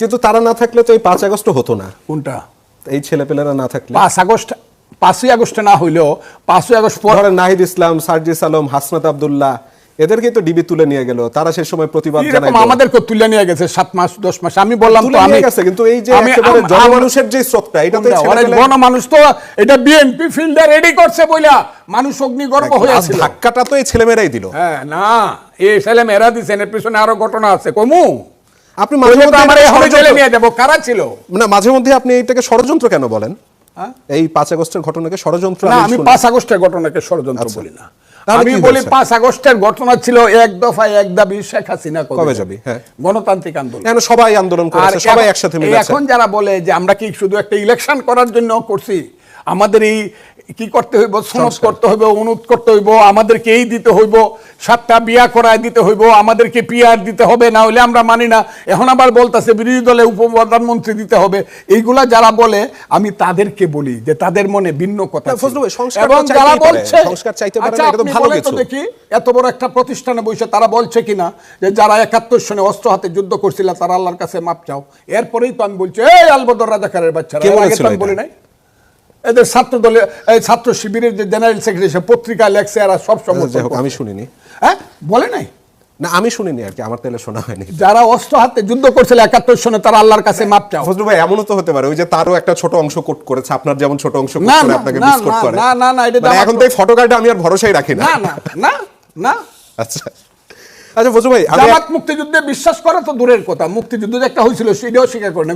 কিন্তু তারা না থাকলে তো এই 5 আগস্ট হতো না। কোনটা? এই ছেলেপেলেরা না থাকলে 5ই আগস্ট না হইলেও 5ই আগস্ট পর ধরেন নাহিদ ইসলাম, সার্জিস আলম, হাসনাত আব্দুল্লাহ এদেরকে তো ডিবি তুলে নিয়ে গেল, তারা সেই সময় প্রতিবাদ জানায়। আমাদেরকে তুলে নিয়ে গেছে 7 মাস 10 মাস। আমি বললাম তো আমি গেছে, কিন্তু এই যে একেবারে জনমানুষের যে স্রোতটা, এটা তো গণমানুষ তো এটা বিএনপি ফিল্ডে রেডি করছে বইলা মানুষ অগ্নিগর্ভ হয়ে আছে। ধাক্কাটা তো এই ছেলেমেয়েরাই দিল। হ্যাঁ না, এই ছেলেমেয়েরা দিছেন, এর পিছনে আরো ঘটনা আছে। কমু আপনি মাঝে মধ্যে আমার এই হলে জেলে নিয়ে দেব, কারা ছিল না, মাঝে মধ্যে আপনি এটাকে ষড়যন্ত্র কেন বলেন? এই 5 আগস্টের ঘটনাকে ষড়যন্ত্র? না, আমি 5 আগস্টের ঘটনাকে ষড়যন্ত্র বলি না। আমি বলি 5 আগস্টের ঘটনা ছিল এক দফায় এক দাবি, শেখ হাসিনা কবে যাবে। হ্যাঁ, গণতান্ত্রিক আন্দোলন, এখন সবাই আন্দোলন করেছে, সবাই একসাথে মিলে। এখন যারা বলে যে আমরা কি শুধু একটা ইলেকশন করার জন্য করছি, আমাদের এই কি করতে হইব, সনদ করতে হইব, অনুরোধ করতে হইব, আমাদেরকে এই দিতে হইব, 7টা বিয়া করায় দিতে হইব, আমাদেরকে পিআর দিতে হবে, না হলে আমরা মানি না। এখন আবার বলতেছে বিরোধী দলে উপপ্রধানমন্ত্রী দিতে হবে। এইগুলা যারা বলে আমি তাদেরকে বলি যে তাদের মনে ভিন্ন কথা। এবং যারা বলছে দেখি এত বড় একটা প্রতিষ্ঠানে বসে তারা বলছে কিনা যে যারা 71 সনে অস্ত্র হাতে যুদ্ধ করছিল তারা আল্লাহর কাছে মাপ চাও। এরপরেই তো আমি বলছি এই আলবদর রাজাকারের বাচ্চারা, আমি বলি নাই? এদের ছাত্র দলের ছাত্র শিবিরের যে জেনারেল সেক্রেটারি পত্রিকা লেখছে, এরা সব সমস্যা। আমি শুনিনি। হ্যাঁ, বলে নাই? না, আমি শুনিনি আর কি, আমার তাহলে শোনা হয়নি। যারা অস্ত্র হাতে যুদ্ধ করছিল 71 সনে তারা আল্লাহর কাছে মাপ চাও। ফজলু ভাই, এমনও তো হতে পারে ওই যে তারও একটা ছোট অংশ কোট করেছে, আপনার যেমন ছোট অংশ কোট করে আপনাকে মিস কোট করে। না না না, এটা এখন তো এই ফটোকার্ডে আমি আর ভরসাই রাখি না। না না না না। আচ্ছা আচ্ছা ফজলু ভাই, জামাত মুক্তিযুদ্ধে বিশ্বাস করে তো দূরের কথা, মুক্তিযুদ্ধ একটা হয়েছিল সেটাও স্বীকার করে না।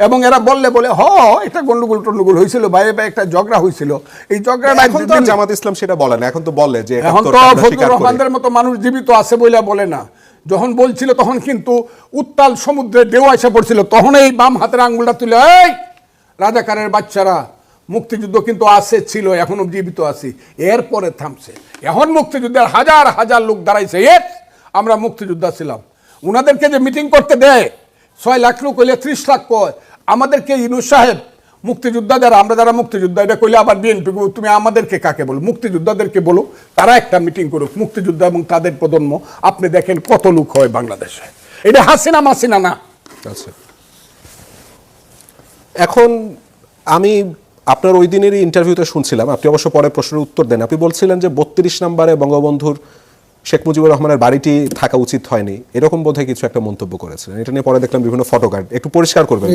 এবং এরা বললে বলে এটা গন্ডগোল টন্ডগোল হয়েছিল, বাইরে বাইরে একটা ঝগড়া হয়েছিল। এই ঝগড়াটা এখন তো জামাত ইসলাম সেটা বলে না, এখন তো বলে যে এখন তো ফজলুর রহমানদের মতো মানুষ জীবিত আছে বলে বলে না। যখন বলছিল তখন কিন্তু উত্তাল সমুদ্রে ঢেউ এসে পড়ছিল, তখন এই বাম হাতের আঙ্গুলটা তুলে এই রাজাকারের বাচ্চারা, মুক্তিযুদ্ধ কিন্তু আছে, ছিল, এখনো জীবিত আছি। এরপরে থামছে। এখন মুক্তিযুদ্ধের হাজার হাজার লোক দাঁড়াইছে, আমরা মুক্তিযোদ্ধা ছিলাম। উনাদেরকে যে মিটিং করতে দেয় 6 লাখ লোক হইলে 30 লাখ কয়, আমাদেরকে ইউনূস সাহেব মুক্তিযোদ্ধা যারা, আমরা যারা মুক্তিযোদ্ধা এটা কইলে আবার বিএনপি তুমি আমাদেরকে কাকে বলো? মুক্তিযোদ্ধাদেরকে বলো, তারা একটা মিটিং করুক, মুক্তিযোদ্ধা এবং তাদের প্রজন্ম। আপনি দেখেন কত লোক হয় বাংলাদেশে। এটা হাসিনা মাসিনা না। আচ্ছা, এখন আমি আপনার ওই দিনেরই ইন্টারভিউতে শুনছিলাম, আপনি অবশ্য পরে প্রশ্নের উত্তর দেন, আপনি বলছিলেন যে 32 নম্বরে বঙ্গবন্ধুর শেখ মুজিবুর রহমানের বাড়িটি থাকা উচিত হয়নি, এরকম বোধহয় কিছু একটা মন্তব্য করেছিলেন। এটা নিয়ে পরে দেখলাম বিভিন্ন ফটোকার্ড, একটু পরিষ্কার করবেন।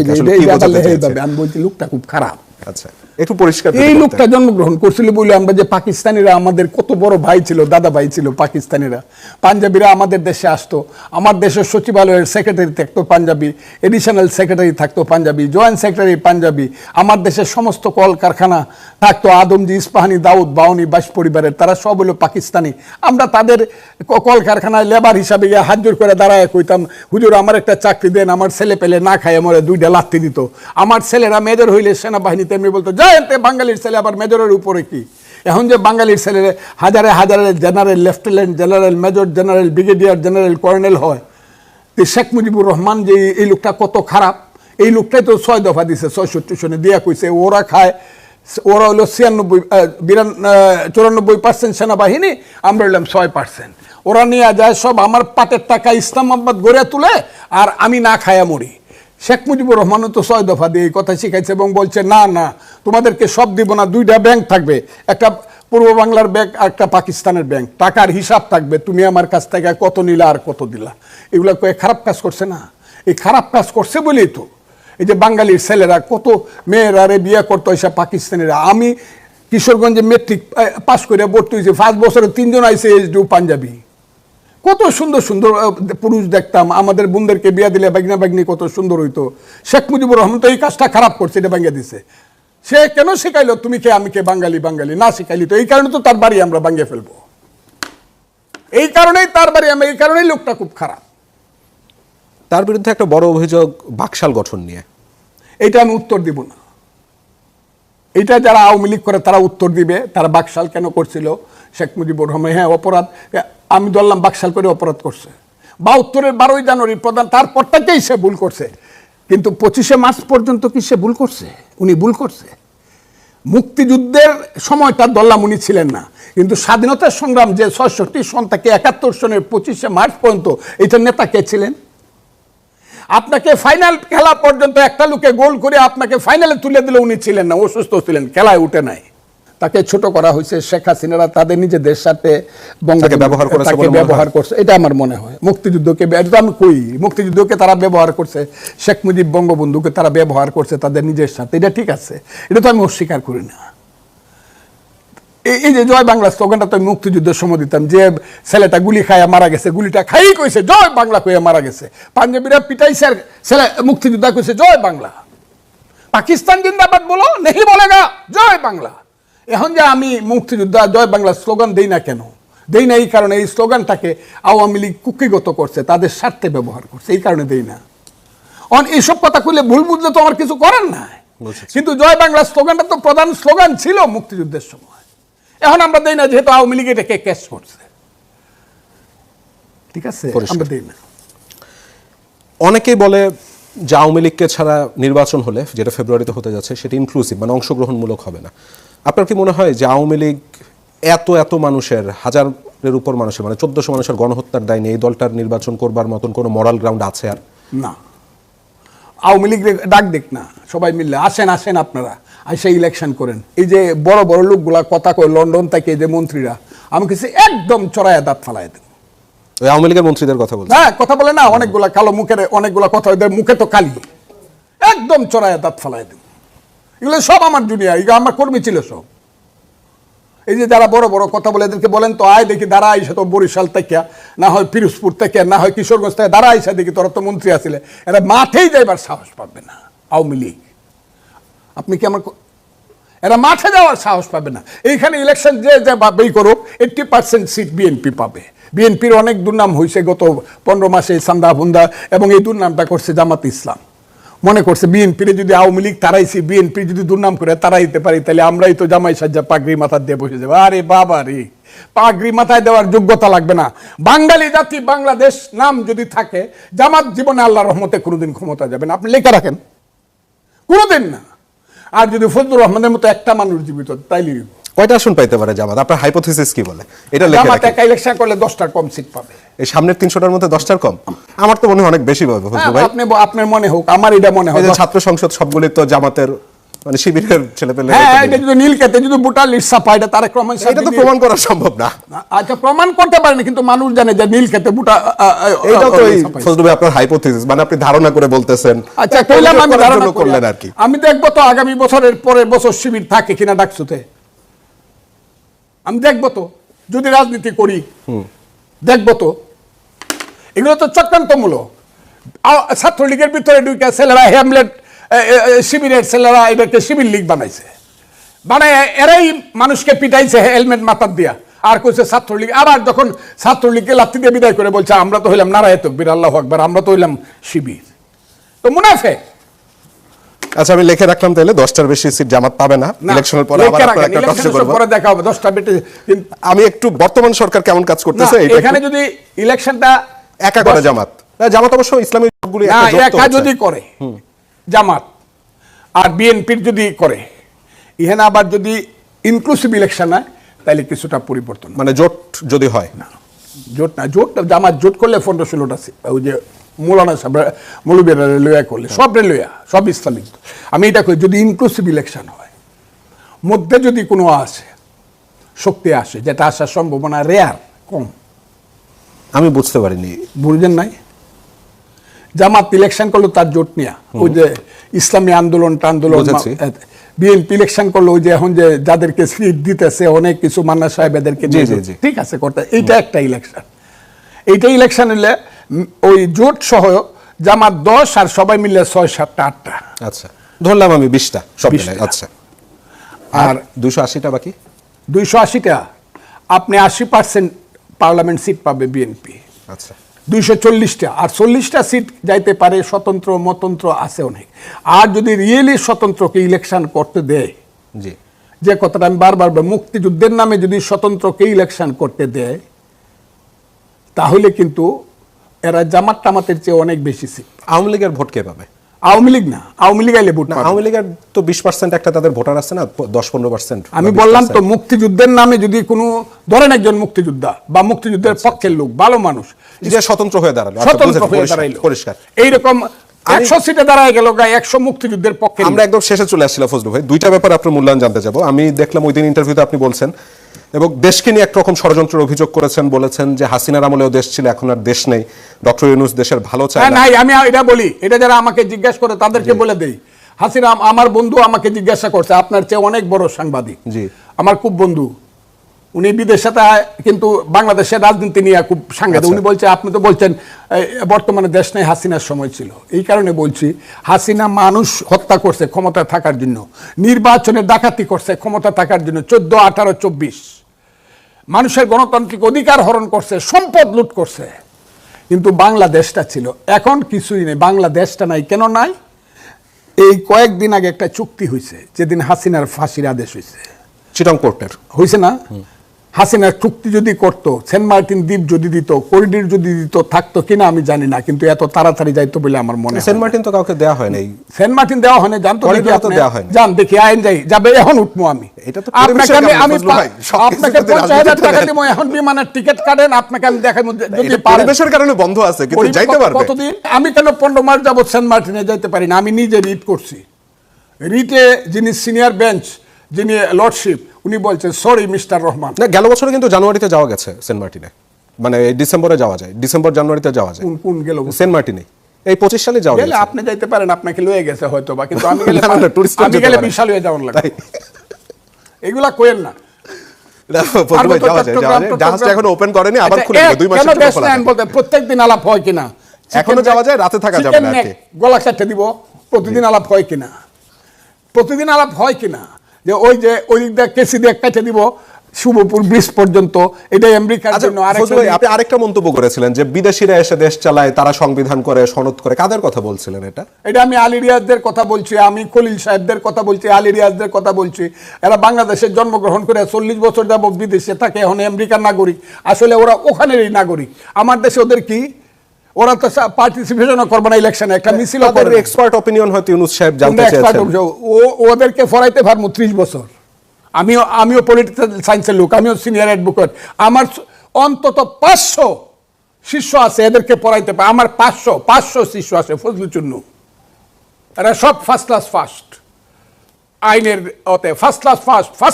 আমি বলছি লোকটা খুব খারাপ। আচ্ছা, একটু পরিষ্কার। এই লোকটা জন্মগ্রহণ করছিল বলে আমরা যে পাকিস্তানিরা আমাদের কত বড় ভাই ছিল, দাদা ভাই ছিল পাকিস্তানিরা। পাঞ্জাবিরা আমাদের দেশে আসতো, আমার দেশের সচিবালয়ের সেক্রেটারি থাকতো পাঞ্জাবি, এডিশনাল সেক্রেটারি থাকতো পাঞ্জাবি, জয়েন্ট সেক্রেটারি পাঞ্জাবি। আমার দেশের সমস্ত কল কারখানা থাকতো আদমজি, ইস্পাহানি, দাউদ, বাউনি, বাইশ পরিবারের, তারা সব হলো পাকিস্তানি। আমরা তাদের কল কারখানায় লেবার হিসাবে গিয়ে হাত জোর করে দাঁড়ায় কইতাম, হুজুর আমার একটা চাকরি দেন, আমার ছেলে পেলে না খায় আমার 2টা লাত্তি দিত। আমার ছেলেরা মেজর হইলে সেনাবাহিনীতে এমনি বলতো জয়ন্তে বাঙালির ছেলে আবার মেজরের উপরে কি। এখন যে বাঙালির ছেলে হাজারে হাজারে general, lieutenant general, major general, brigadier general, colonel হয়। শেখ মুজিবুর রহমান যে এই লোকটা কত খারাপ, এই লোকটাই তো 6 দফা দিছে, 66 সনে দিয়া কইছে ওরা খায়, ওরা হলো 94% সেনাবাহিনী, আমরা হইলাম 6%। ওরা নিয়ে যায় সব আমার পাটের টাকা ইসলামাবাদ গড়ে তুলে, আর আমি না খায়া মরি। শেখ মুজিবুর রহমানও তো 6 দফা দিয়ে এই কথা শিখাইছে এবং বলছে না না তোমাদেরকে সব দিব না, 2টা ব্যাংক থাকবে, একটা পূর্ব বাংলার ব্যাংক আর একটা পাকিস্তানের ব্যাংক, টাকার হিসাব থাকবে, তুমি আমার কাছ থেকে কত নিলা আর কত দিলা। এগুলো কয়ে খারাপ কাজ করছে না? এই খারাপ কাজ করছে বলেই তো এই যে বাঙালির ছেলেরা কত মেয়েরা বিয়ে করতো এসব পাকিস্তানিরা। আমি কিশোরগঞ্জে মেট্রিক পাস করে ভর্তি হয়েছি, 5 বছরে 3 জন আইসে এইচডিউ পাঞ্জাবি। কত সুন্দর সুন্দর পুরুষ দেখতাম, আমাদের বোনদেরকে বিয়া দিলে বাগনা বাগনি কত সুন্দর হইতো। শেখ মুজিবুর রহমান তো এই কাজটা খারাপ করছে, এটা ভাঙিয়ে দিছে। সে কেন শিখাইলো তুমি কে আমি কে, বাঙালি বাঙালি না শিখাইলি তো। এই কারণে তো তার বাড়ি আমরা ভাঙিয়ে ফেলবো, এই কারণেই তার বাড়ি আমরা, এই কারণেই লোকটা খুব খারাপ। তার বিরুদ্ধে একটা বড় অভিযোগ বাকশাল গঠন নিয়ে, এইটা আমি উত্তর দিব না। এইটা যারা আওয়ামী লীগ করে তারা উত্তর দিবে, তারা বাকশাল কেন করছিল শেখ মুজিবুর রহমান। হ্যাঁ অপরাধ, আমি ধরলাম বাকশাল করে অপরাধ করছে, 72-এর 12ই জানুয়ারি প্রধান, তারপরটাকেই সে ভুল করছে, কিন্তু 25শে মার্চ পর্যন্ত কি সে ভুল করছে? উনি ভুল করছে। মুক্তিযুদ্ধের সময়টা ধরলাম উনি ছিলেন না, কিন্তু স্বাধীনতার সংগ্রাম যে 66 সন থেকে 71 সনের 25শে মার্চ পর্যন্ত এইটার নেতা কে ছিলেন? আপনাকে ফাইনাল খেলা পর্যন্ত একটা লোকে গোল করে আপনাকে ফাইনালে তুলে দিলে উনি ছিলেন না, অসুস্থ ছিলেন, খেলায় উঠে নাই। তাকে ছোট করা হয়েছে। শেখ হাসিনারা তাদের নিজেদের সাথে তাকে ব্যবহার করেছে তাকে বলে মনে হয়। ব্যবহার করছে, এটা আমার মনে হয়। মুক্তিযুদ্ধকে, এটা তো আমি কই, মুক্তিযুদ্ধকে তারা ব্যবহার করছে, শেখ মুজিব বঙ্গবন্ধুকে তারা ব্যবহার করছে তাদের নিজের সাথে, এটা ঠিক আছে, এটা তো আমি অস্বীকার করি না। এই যে জয় বাংলা স্লোগানটা তো আমি মুক্তিযুদ্ধের সময় দিতাম, যে ছেলেটা গুলি খাইয়া মারা গেছে, গুলিটা খাই কইছে জয় বাংলা কইয়া মারা গেছে, পাঞ্জাবিরা পিটাইছে আর ছেলে মুক্তিযোদ্ধা কইছে জয় বাংলা। পাকিস্তান জিন্দাবাদ বলো, নেই বলেগা জয় বাংলা। এখন যে আমি মুক্তিযোদ্ধা জয় বাংলা স্লোগান দেই না কেন, দেই না এই কারণে এই স্লোগানটাকে আওয়ামী লীগ কুক্ষিগত করছে, তাদের স্বার্থে ব্যবহার করছে, এই কারণে দেই না। এইসব কথা কইলে ভুল বুঝলে তো আমার কিছু করার নাই। কিন্তু জয় বাংলা স্লোগানটা তো প্রধান স্লোগান ছিল মুক্তিযুদ্ধের সময়। এখন আমরা দেই না, যেহেতু আওয়ামী লীগ এটাকে ক্যাশ করছে, ঠিক আছে, আমরা দেই না। অনেকেই বলে যে আওয়ামী লীগকে ছাড়া নির্বাচন হলে, যেটা ফেব্রুয়ারিতে হতে যাচ্ছে, সেটা ইনক্লুসিভ, মানে অংশগ্রহণমূলক হবে না। আপনার কি মনে হয় যে আওয়ামী লীগ এত মানুষের, হাজারের উপর মানুষের, মানে 1400 মানুষের গণহত্যার দায় নিয়ে এই দলটার নির্বাচন করবার মতন কোনো মরাল গ্রাউন্ড আছে? আর না, আওয়ামী লীগ ডাক দেখ না, সবাই মিললে আসেন আসেন আপনারা, এসে ইলেকশন করেন। এই যে বড় বড় লোকগুলা কথা কয় লন্ডন থেকে, যে মন্ত্রীরা, আমি কিছু একদম চড়াইয়া দাঁত ফালাই দেন। ওই আওয়ামী লীগের মন্ত্রীদের কথা বলছে? হ্যাঁ, কথা বলে না, অনেকগুলা কালো মুখের, অনেকগুলা কথা, ওদের মুখে তো কালি, একদম চড়াইয়া দাঁত ফালাই দেন। এগুলো সব আমার জুনিয়র, এগুলো আমার কর্মী ছিল সব। এই যে যারা বড় বড় কথা বলে, এদেরকে বলেন তো আয় দেখি, দাঁড়া আইসা তো বরিশাল থেকে, না হয় পিরোজপুর থেকে, না হয় কিশোরগঞ্জ থেকে, দাঁড়া আইসা দেখি তোরা তো মন্ত্রী আসলে, এরা মাঠেই যাইবার সাহস পাবে না আওয়ামী লীগ। আপনি কি আমার, এরা মাঠে যাওয়ার সাহস পাবে না। এইখানে ইলেকশন যে ভাবেই করুক, 80% সিট বিএনপি পাবে। বিএনপির অনেক দুর্নাম হয়েছে গত 15 মাসে, সান্দা বুন্দা, এবং এই দুর্নামটা করছে জামাত ইসলাম। মনে করছে বিএনপির যদি আওয়ামী লীগ তারাইছি, বিএনপি যদি দুর্নাম করে তারাইতে পারি, তাহলে আমরাই তো জামাই সাজ্জা পাগড়ি মাথা দিয়ে বসে যাবো। আরে বাবা রে, পাগড়ি মাথায় দেওয়ার যোগ্যতা লাগবে না। বাঙালি জাতি বাংলাদেশ নাম যদি থাকে, জামাত জীবনে আল্লাহর রহমতে কোনোদিন ক্ষমতা যাবে না, আপনি লেখা রাখেন, কোনোদিন না। আর যদি ফজলুর রহমানের মতো একটা মানুষ জীবিত, তাইলে কয়টা আসন পাইতে পারে জামাত? আপনার হাইপোথিসিস কি বলে? এটা লেখা জামাত রাখেন। একা ইলেকশন করলে 10টার কম সিট পাবে। এই সামনের 300টার মধ্যে 10টার কম? আমার তো মনে হয় অনেক বেশি পাবে ফজলু ভাই। আপনার মনে হোক, আমার এটা মনে হয়। এই যে ছাত্র সংসদ সবগুলি তো জামাতের, মানে শিবিরের ছেলেপেলে। হ্যাঁ, এটা যদি নীলক্ষেতে যদি ভোটার লিস্ট ছাপায়, এটা তারেক রহমান সাহেব, এটা তো প্রমাণ করা সম্ভব না। আচ্ছা, প্রমাণ করতে পারেন, কিন্তু মানুষ জানে যে নীলক্ষেতে ভোটার। এইটাও তো ফজলু ভাই আপনার হাইপোথিসিস, মানে আপনি ধারণা করে বলতেছেন। আচ্ছা, কইলাম আমি ধারণা করলেন আর কি। আমি দেখবো তো আগামী বছরের পরের বছর শিবির থাকে কিনা ডাকসুতে, আমি দেখবো তো, যদি রাজনীতি করি দেখবো তো। এগুলো তো চক্রান্তমূলক। ছাত্রলীগের ভিতরে ঢুকে ছেলেরা, হ্যামলেট শিবিরের ছেলেরা এটাকে শিবির লীগ বানাইছে, বানায় এরাই মানুষকে পিটাইছে হেলমেট মাথার দিয়া, আর কইছে ছাত্রলীগ। আবার যখন ছাত্রলীগকে লাথি দিয়ে বিদায় করে বলছে আমরা তো হইলাম নারায়ে তাকবীর আল্লাহু আকবার, আমরা তো হইলাম শিবির, তো মুনাফিক। আচ্ছা, আমি লিখে রাখলাম তাহলে 10টার বেশি সিট জামাত পাবে না। ইলেকশনের পরে আবার আপনারা একটা টক শো করব, পরে দেখা হবে 10টা বেটে। আমি একটু বর্তমান সরকার কেমন কাজ করতেছে এটা এখানে যদি ইলেকশনটা একা করে জামাত, জামাত অবশ্য ইসলামী জোটগুলি না, একটা জোট তো একা হচ্ছে। যদি করে জামাত আর বিএনপির যদি করে, এখানে আবার যদি ইনক্লুসিভ ইলেকশন হয়, তাহলে কিছুটা পরিবর্তন। মানে জোট যদি হয় না, জোট না, জোট জামাত জোট করলে 15-16টা ওই যে মৌলানা সাহেব মৌলবীরা লইয়া করলে, সব লইয়া, সব ইসলামিক। আমি এটা করি, যদি ইনক্লুসিভ ইলেকশন হয়, মধ্যে যদি কোনো আসে, শক্তি আসে, যেটা আসার সম্ভাবনা রেয়ার, কম। আমি বুঝতে পারিনি, বুঝলেন নাই? জামাত ইলেকশন করলো তার জোট নিয়া, ওই যে ইসলামী আন্দোলন টান্দোলন। বুঝেছি। বিএনপি ইলেকশন করলো ওই যে এখন যে যাদেরকে সিট দিতেছে অনেক কিছু, মান্না সাহেব এদেরকে জি, জি, জি। ঠিক আছে করতে, এইটা একটা ইলেকশন। এইটা ইলেকশন হলে ওই জোট সহ জামাত 10 আর সবাই মিলে 6, 7, 8টা। আচ্ছা, ধরলাম আমি 20টা সব মিলে। 20টা। আচ্ছা, আর 280টা বাকি? 280টা, আপনি 80% পার্লামেন্ট সিট পাবে বিএনপি। আচ্ছা, 240টা, আর 40টা সিট যাইতে পারে স্বতন্ত্র মতন্ত্র আছে অনেক। আর যদি রিয়েলি স্বতন্ত্রকে ইলেকশন করতে দেয়, জি, যে কথাটা আমি বারবার মুক্তিযুদ্ধের নামে যদি স্বতন্ত্রকে ইলেকশন করতে দেয়, তাহলে কিন্তু এরা জামাত টামাতের চেয়ে অনেক বেশি সিট। আওয়ামী লীগের ভোট কে পাবে? আওয়ামী লীগ না, আওয়ামী লীগ আইলে ভোট না, পাবে। আওয়ামী লীগের তো 20% একটা তাদের ভোটার আছে না, 10-15%। আমি বললাম তো মুক্তিযুদ্ধের নামে যদি কোনো ধরেন একজন মুক্তিযোদ্ধা বা মুক্তিযুদ্ধের পক্ষের লোক ভালো মানুষ যে স্বতন্ত্র হয়ে দাঁড়ালো, আচ্ছা, স্বতন্ত্র বুঝেছি, হয়ে পরিষ্কার, দাঁড়াইলো, পরিষ্কার। এইরকম 100 সিটে দাঁড়ায় গেল, 100 মুক্তিযুদ্ধের পক্ষে। আমরা একদম শেষে চলে আসছিলাম ফজলু ভাই, দুইটা ব্যাপারে আপনার মূল্যায়ন জানতে যাবো। আমি দেখলাম ওই দিন ইন্টারভিউতে আপনি বলছেন এবং দেশকে নিয়ে একরকম ষড়যন্ত্রের অভিযোগ করেছেন, বলেছেন যে হাসিনার আমলেও দেশ ছিল, এখন আর দেশ নেই, ডক্টর ইউনূস দেশের ভালো চায় না। নাই, আমি এটা বলি, এটা যারা আমাকে জিজ্ঞাসা করে তাদেরকে বলে দেই, হাসিনা আমার বন্ধু আমাকে জিজ্ঞাসা করছে, আপনার চেয়ে অনেক বড় সাংবাদিক, জি। আমার খুব বন্ধু, উনি বিদেশে কিন্তু বাংলাদেশের রাজনীতি নিয়ে খুব সাংঘাতিক। আচ্ছা। উনি বলছে আপনি তো বলছেন বর্তমানে দেশ নেই, হাসিনার সময় ছিল। এই কারণে বলছি, হাসিনা মানুষ হত্যা করছে ক্ষমতায় থাকার জন্য, নির্বাচনে ডাকাতি করছে ক্ষমতা থাকার জন্য, 14, 18, 24 মানুষের গণতান্ত্রিক অধিকার হরণ করছে, সম্পদ লুট করছে, কিন্তু বাংলাদেশটা ছিল। এখন কিছুই নেই, বাংলাদেশটা নাই। কেন নাই? এই কয়েকদিন আগে একটা চুক্তি হয়েছে, যেদিন হাসিনার ফাঁসির আদেশ হয়েছে, চিটং কোর্টের হয়েছে না? হাসিনার চুক্তি যদি করতো, সেন্ট মার্টিন দ্বীপ যদি দিত, করিডোর যদি দিত, থাকতো কিনা আমি জানি না, কিন্তু এত তাড়াতাড়ি যাইতো বলে আমার মনে হয়। সেন্ট মার্টিন তো কাউকে দেওয়া হয় নাই, সেন্ট মার্টিন দেওয়া হয় না, জানতো দেখি করিডোর তো আপনি? দেওয়া হয়নি। যান দেখি, আইন যাই যাবে, এখন উঠবো আমি। এটা তো আপনাকে পরিবেশের আমি কারণে, আমি ফজলু ভাই, সব আপনাকে কিছুতে 50,000 টাকা রাজনীতিতে দিব, এখন বিমানের টিকিট কাটেন, আপনাকে আমি দেখাই যদি এটা পারেন। পরিবেশের কারণে বন্ধ আছে, কিন্তু যাইতে পারবে। কতদিন? আমি কেন 15 মাস যাবত সেন্ট মার্টিনে যাইতে পারি না? আমি নিজে রিট করছি। রিটে যিনি সিনিয়র বেঞ্চ, যিনি লর্ডশিপ, উনি বলছেন সরি মিস্টার রহমান। না, গেল বছরে কিন্তু জানুয়ারিতে যাওয়া গেছে সেন্ট মার্টিনে, মানে এই ডিসেম্বরে যাওয়া যায়, ডিসেম্বর জানুয়ারিতে যাওয়া যায় কোন গেল? সেন্ট মার্টিনে এই 25 সালে যাওয়া গেলে গেছে। আপনি যাইতে পারেন, আপনাকে লয়ে গেছে হয়তো বা, কিন্তু আমি গেলে না, না, tourist আমি যেতে গেলে পারে। বিশাল হয়ে যাওয়ার লাগে। তাই। এগুলা কোয়েন না। না, ফজলু ভাই, যাওয়া যায়, যাওয়া যায়। জাহাজটা এখনো ওপেন করেনি, আবার খুলে দিবে, 2 মাসের কেন জন্য দেশ খোলা নেন থাকে। বলতে প্রত্যেকদিন আলাপ হয় কিনা? এখনো যাওয়া যায়, রাতে থাকা যাবে না আর কি। গলা কাটতে দিব, প্রতিদিন আলাপ হয় কিনা? প্রতিদিন আলাপ হয় কিনা? যে ওই যে ওই দিক দিয়ে কেসি দিয়ে কেটে দিব শুভপুর ব্রিজ পর্যন্ত, এটাই আমেরিকার আচ্ছা, জন্য। ফজলু ভাই, আপনি আরেকটা মন্তব্য করেছিলেন যে বিদেশিরা এসে দেশ চালায়, তারা সংবিধান করে, সনদ করে, কাদের কথা বলছিলেন এটা? এটা আমি আলী রিয়াজদের কথা বলছি, আমি খলিল সাহেবদের কথা বলছি, আলী রিয়াজদের কথা বলছি। এরা বাংলাদেশে জন্মগ্রহণ করে 40 বছর যাবত বিদেশে থাকে, এখন আমেরিকার নাগরিক। আসলে ওরা ওখানেরই নাগরিক। আমার দেশে ওদের কি? ওরা তো পার্টিসিপেশনও করবে না ইলেকশনে, একটা মিছিলও তাদের করবে না। এক্সপার্ট অপিনিয়ন হয়তো ইউনূস সাহেব জানতে এক্সপার্ট চেয়েছেন। ওদেরকে ফরাইতে পারবো 30 বছর। আমিও পলিটিক্যাল সায়েন্সের লোক, আমিও সিনিয়র অ্যাডভোকেট। আমার অন্তত 500 শিষ্য আছে, এদেরকে পড়াইতে পারে। আমার 500 শিষ্য আছে ফজলু চুন্নু। এরা সব ফার্স্ট ক্লাস ফার্স্ট, আইনের ওতে first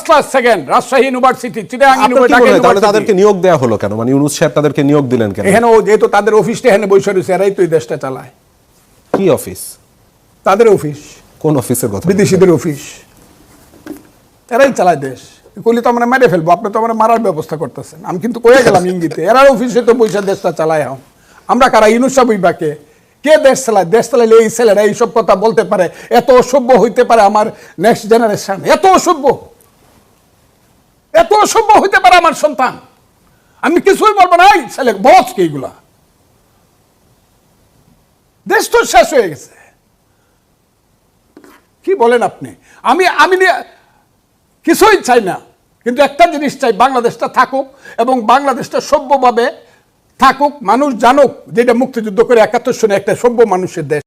class second, Rajshahi university, Chittagong আপনার কি মনে হয় তাহলে ইউনিভার্সিটি। তাদেরকে নিয়োগ দেওয়া হলো কেন? মানে ইউনূস সাহেব তাদেরকে নিয়োগ দিলেন কেন? এখানে যেহেতু তাদের অফিসটা এখানে বসে রয়েছে, এরাই তো এই দেশটা চালায়। কি অফিস? তাদের অফিস, কোন অফিসের কথা? বিদেশিদের অফিস, এরাই চালায় দেশ। কইলে তো আমরা মেরে ফেলবো, আপনি তো আমরা মারার ব্যবস্থা করতেছেন। আমি কিন্তু কয়ে গেলাম ইঙ্গিতে, এরা অফিসে তো বৈশা দেশটা চালায়। আমরা কারা? ইউনূস সাহেব বাকে কে দেশ চালায়? দেশ চালাইলে এই ছেলেরা এইসব কথা বলতে পারে, এত অসভ্য হইতে পারে আমার নেক্সট জেনারেশন, এত অসভ্য হইতে পারে আমার সন্তান। আমি কিছুই বলবো না, এই ছেলে বস কি এইগুলা? দেশ তো শেষ হয়ে গেছে। কি বলেন আপনি? আমি কিছুই চাই না, কিন্তু একটা জিনিস চাই, বাংলাদেশটা থাকুক এবং বাংলাদেশটা সভ্যভাবে থাকুক, মানুষ জানুক যেটা মুক্তিযুদ্ধ করে 71 সনে একটা সভ্য মানুষের দেশ।